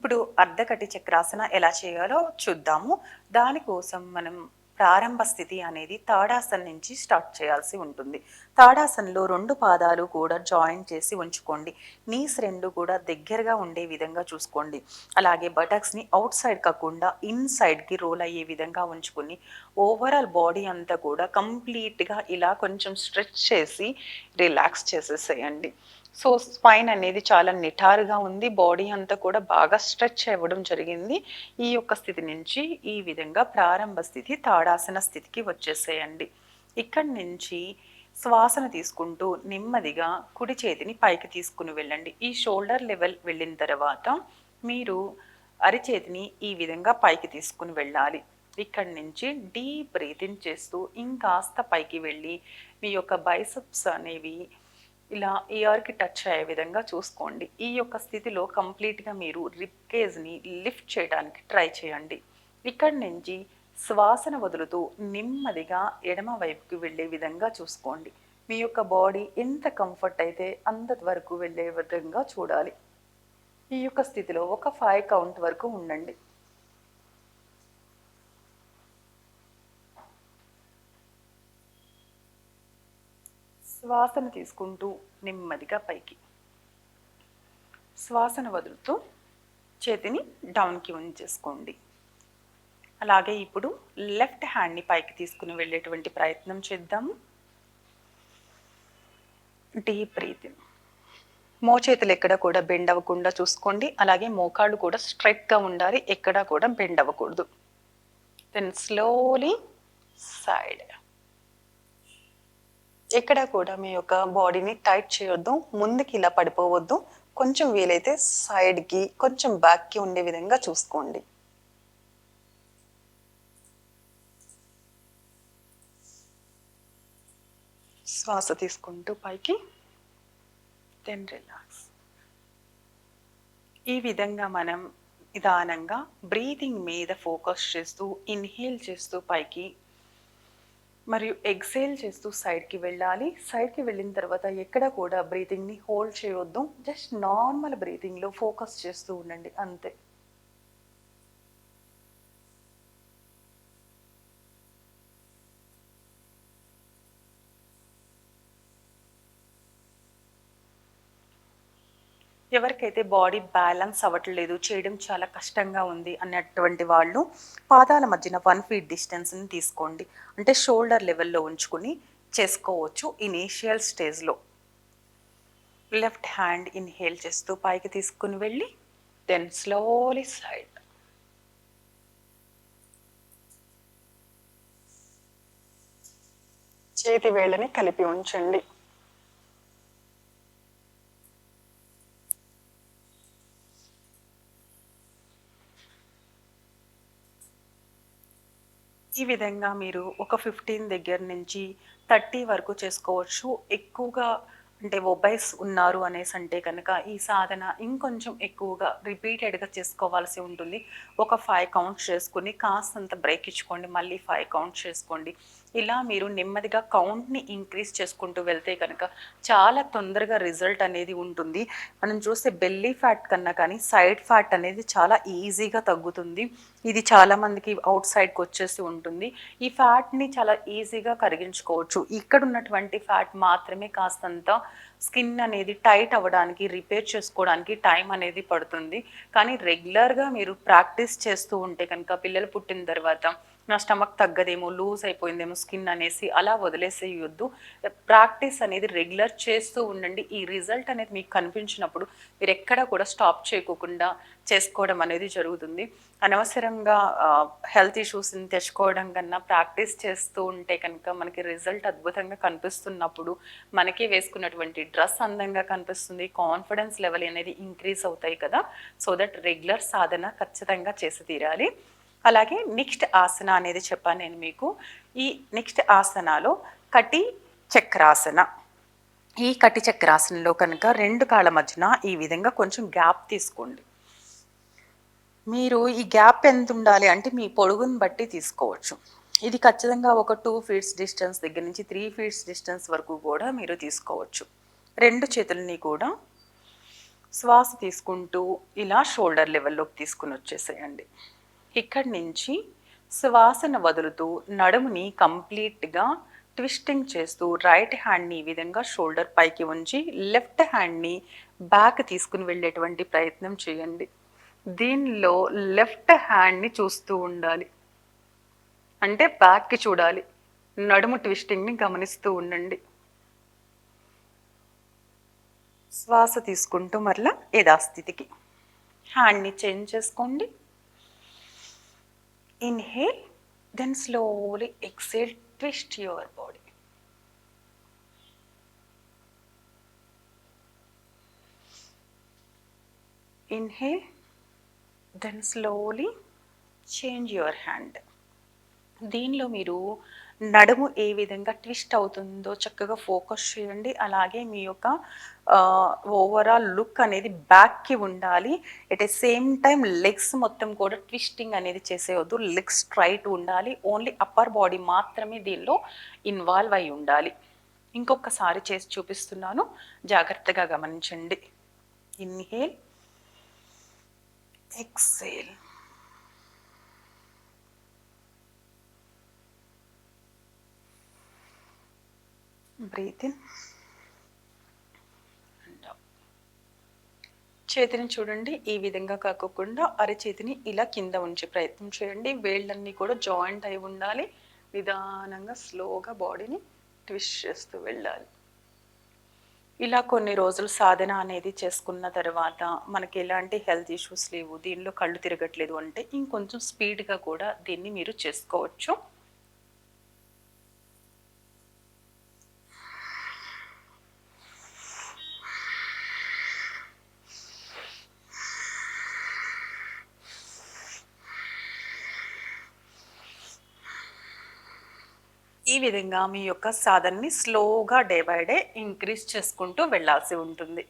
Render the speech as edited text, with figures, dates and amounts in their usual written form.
ఇప్పుడు అర్ధకటి చక్రాసన ఎలా చేయాలో చూద్దాము. దానికోసం మనం ప్రారంభ స్థితి అనేది తాడాసన నుంచి స్టార్ట్ చేయాల్సి ఉంటుంది. తాడాసనలో 2 పాదాలు కూడా జాయింట్ చేసి ఉంచుకోండి. నీస్ 2 కూడా దగ్గరగా ఉండే విధంగా చూసుకోండి. అలాగే బటక్స్‌ని ఔట్ సైడ్ కాకుండా ఇన్ సైడ్‌కి రోల్ అయ్యే విధంగా ఉంచుకొని ఓవరాల్ బాడీ అంతా కూడా కంప్లీట్‌గా ఇలా కొంచెం స్ట్రెచ్ చేసి రిలాక్స్ చేసేసేయండి. సో, స్పైన్ అనేది చాలా నిటారుగా ఉంది. బాడీ అంతా కూడా బాగా స్ట్రెచ్ అవ్వడం జరిగింది. ఈ యొక్క స్థితి నుంచి ఈ విధంగా ప్రారంభ స్థితి తాడాసన స్థితికి వచ్చేసేయండి. ఇక్కడి నుంచి శ్వాసను తీసుకుంటూ నెమ్మదిగా కుడి చేతిని పైకి తీసుకుని వెళ్ళండి. ఈ షోల్డర్ లెవెల్ వెళ్ళిన తర్వాత మీరు అరిచేతిని ఈ విధంగా పైకి తీసుకుని వెళ్ళాలి. ఇక్కడి నుంచి డీప్ బ్రీతింగ్ చేస్తూ ఇంకాస్త పైకి వెళ్ళి మీ యొక్క బైసెప్స్ అనేవి ఇలా ఇయర్కి టచ్ అయ్యే విధంగా చూసుకోండి. ఈ యొక్క స్థితిలో కంప్లీట్గా మీరు రిబ్ కేజ్ని లిఫ్ట్ చేయడానికి ట్రై చేయండి. ఇక్కడి నుంచి శ్వాసను వదులుతూ నెమ్మదిగా ఎడమ వైపుకి వెళ్ళే విధంగా చూసుకోండి. మీ యొక్క బాడీ ఎంత కంఫర్ట్ అయితే అంత వరకు వెళ్ళే విధంగా చూడాలి. ఈ యొక్క స్థితిలో ఒక 5 కౌంట్ వరకు ఉండండి. శ్వాసను తీసుకుంటూ నెమ్మదిగా పైకి, శ్వాసను వదులుతూ చేతిని డౌన్కి ఉంచేసుకోండి. అలాగే ఇప్పుడు లెఫ్ట్ హ్యాండ్ని పైకి తీసుకుని వెళ్ళేటువంటి ప్రయత్నం చేద్దాము. Deep breathing. మోచేతులు ఎక్కడ కూడా బెండ్ అవ్వకుండా చూసుకోండి. అలాగే మోకాళ్ళు కూడా స్ట్రైట్గా ఉండాలి, ఎక్కడా కూడా బెండ్ అవ్వకూడదు. Then slowly side. ఎక్కడ కూడా మీ యొక్క బాడీని టైట్ చేయొద్దు, ముందుకి ఇలా పడిపోవద్దు. కొంచెం వీలైతే సైడ్కి కొంచెం బ్యాక్కి ఉండే విధంగా చూసుకోండి. శ్వాస తీసుకుంటూ పైకి, దెన్ రిలాక్స్. ఈ విధంగా మనం నిదానంగా బ్రీతింగ్ మీద ఫోకస్ చేస్తూ ఇన్హేల్ చేస్తూ పైకి మరియు ఎక్సేల్ చేస్తూ సైడ్కి వెళ్ళాలి. సైడ్కి వెళ్ళిన తర్వాత ఎక్కడ కూడా బ్రీతింగ్ని హోల్డ్ చేయొద్దు. జస్ట్ నార్మల్ బ్రీతింగ్లో ఫోకస్ చేస్తూ ఉండండి, అంతే. ఎవరికైతే బాడీ బ్యాలెన్స్ అవ్వట్లేదు, చేయడం చాలా కష్టంగా ఉంది అన్నటువంటి వాళ్ళు పాదాల మధ్యన 1 ఫీట్ డిస్టెన్స్ని తీసుకోండి. అంటే షోల్డర్ లెవెల్లో ఉంచుకుని చేసుకోవచ్చు ఇనీషియల్ స్టేజ్లో. లెఫ్ట్ హ్యాండ్ ఇన్హేల్ చేస్తూ పైకి తీసుకుని వెళ్ళి దెన్ స్లోలీ సైడ్. చేతి వేళ్ళని కలిపి ఉంచండి. ఈ విధంగా మీరు ఒక 15 దగ్గర నుంచి 30 వరకు చేసుకోవచ్చు. ఎక్కువగా అంటే ఒబైస్ ఉన్నారు అనేసి అంటే కనుక ఈ సాధన ఇంకొంచెం ఎక్కువగా రిపీటెడ్గా చేసుకోవాల్సి ఉంటుంది. ఒక 5 కౌంట్స్ చేసుకుని కాస్తంత బ్రేక్ ఇచ్చుకోండి, మళ్ళీ 5 కౌంట్స్ చేసుకోండి. ఇలా మీరు నెమ్మదిగా కౌంట్ని ఇంక్రీజ్ చేసుకుంటూ వెళ్తే కనుక చాలా తొందరగా రిజల్ట్ అనేది ఉంటుంది. మనం చూస్తే బెల్లీ ఫ్యాట్ కన్నా కానీ సైడ్ ఫ్యాట్ అనేది చాలా ఈజీగా తగ్గుతుంది. ఇది చాలామందికి అవుట్ సైడ్కి వచ్చేసి ఉంటుంది. ఈ ఫ్యాట్ని చాలా ఈజీగా కరిగించుకోవచ్చు. ఇక్కడ ఉన్నటువంటి ఫ్యాట్ మాత్రమే కాస్తంత స్కిన్ అనేది టైట్ అవ్వడానికి, రిపేర్ చేసుకోవడానికి టైం అనేది పడుతుంది. కానీ రెగ్యులర్గా మీరు ప్రాక్టీస్ చేస్తూ ఉంటే కనుక పిల్లలు పుట్టిన తర్వాత నా స్టమక్ తగ్గదేమో, లూజ్ అయిపోయిందేమో స్కిన్ అనేసి అలా వదిలేసేయొద్దు. ప్రాక్టీస్ అనేది రెగ్యులర్ చేస్తూ ఉండండి. ఈ రిజల్ట్ అనేది మీకు కనిపించినప్పుడు మీరు ఎక్కడ కూడా స్టాప్ చేయకోకుండా చేసుకోవడం అనేది జరుగుతుంది. అనవసరంగా హెల్త్ ఇష్యూస్ని తెచ్చుకోవడం కన్నా ప్రాక్టీస్ చేస్తూ ఉంటే కనుక మనకి రిజల్ట్ అద్భుతంగా కనిపిస్తున్నప్పుడు మనకి వేసుకున్నటువంటి డ్రెస్ అందంగా కనిపిస్తుంది, కాన్ఫిడెన్స్ లెవెల్ అనేది ఇంక్రీజ్ అవుతాయి కదా. సో దట్ రెగ్యులర్ సాధన ఖచ్చితంగా చేసి తీరాలి. అలాగే నెక్స్ట్ ఆసన అనేది చెప్పాను నేను మీకు. ఈ నెక్స్ట్ ఆసనాలో కటి చక్రాసన. ఈ కటి చక్రాసనలో కనుక 2 కాళ్ళ మధ్యన ఈ విధంగా కొంచెం గ్యాప్ తీసుకోండి. మీరు ఈ గ్యాప్ ఎంత ఉండాలి అంటే మీ పొడుగుని బట్టి తీసుకోవచ్చు. ఇది ఖచ్చితంగా ఒక 2 ఫీట్స్ డిస్టెన్స్ దగ్గర నుంచి 3 ఫీట్స్ డిస్టెన్స్ వరకు కూడా మీరు తీసుకోవచ్చు. 2 చేతులని కూడా శ్వాస తీసుకుంటూ ఇలా షోల్డర్ లెవెల్లోకి తీసుకుని వచ్చేసేయండి. ఇక్కడి నుంచి శ్వాసను వదులుతూ నడుముని కంప్లీట్గా ట్విస్టింగ్ చేస్తూ రైట్ హ్యాండ్ని ఈ విధంగా షోల్డర్ పైకి ఉంచి లెఫ్ట్ హ్యాండ్ని బ్యాక్ తీసుకుని వెళ్ళేటువంటి ప్రయత్నం చేయండి. దీనిలో లెఫ్ట్ హ్యాండ్ని చూస్తూ ఉండాలి, అంటే బ్యాక్కి చూడాలి. నడుము ట్విస్టింగ్ని గమనిస్తూ ఉండండి. శ్వాస తీసుకుంటూ మరలా యథాస్థితికి హ్యాండ్ని చేంజ్ చేసుకోండి. Inhale, then slowly exhale, twist your body. Inhale, then slowly change your hand. దీనిలో మీరు నడుము ఏ విధంగా ట్విస్ట్ అవుతుందో చక్కగా ఫోకస్ చేయండి. అలాగే మీ యొక్క ఓవరాల్ లుక్ అనేది బ్యాక్కి ఉండాలి. At a same time legs మొత్తం కూడా ట్విస్టింగ్ అనేది చేసేవద్దు. లెగ్స్ స్ట్రైట్ ఉండాలి. ఓన్లీ అప్పర్ బాడీ మాత్రమే దీనిలో ఇన్వాల్వ్ అయి ఉండాలి. ఇంకొకసారి చేసి చూపిస్తున్నాను, జాగ్రత్తగా గమనించండి. Inhale, exhale. Breathe in and out. చేతిని చూడండి, ఈ విధంగా కాకుండా అరచేతిని ఇలా కింద ఉంచే ప్రయత్నం చేయండి. వేళ్ళన్నీ కూడా జాయింట్ అయి ఉండాలి. నిదానంగా స్లోగా బాడీని ట్విస్ట్ చేస్తూ వెళ్ళాలి. ఇలా కొన్ని రోజులు సాధన అనేది చేసుకున్న తర్వాత మనకి ఎలాంటి హెల్త్ ఇష్యూస్ లేవు, దీనిలో కళ్ళు తిరగట్లేదు అంటే ఇంకొంచెం స్పీడ్గా కూడా దీన్ని మీరు చేసుకోవచ్చు. ఈ విధంగా మీ యొక్క సాధనని స్లోగా డే బై డే ఇంక్రీజ్ చేసుకుంటూ వెళ్ళాల్సి ఉంటుంది.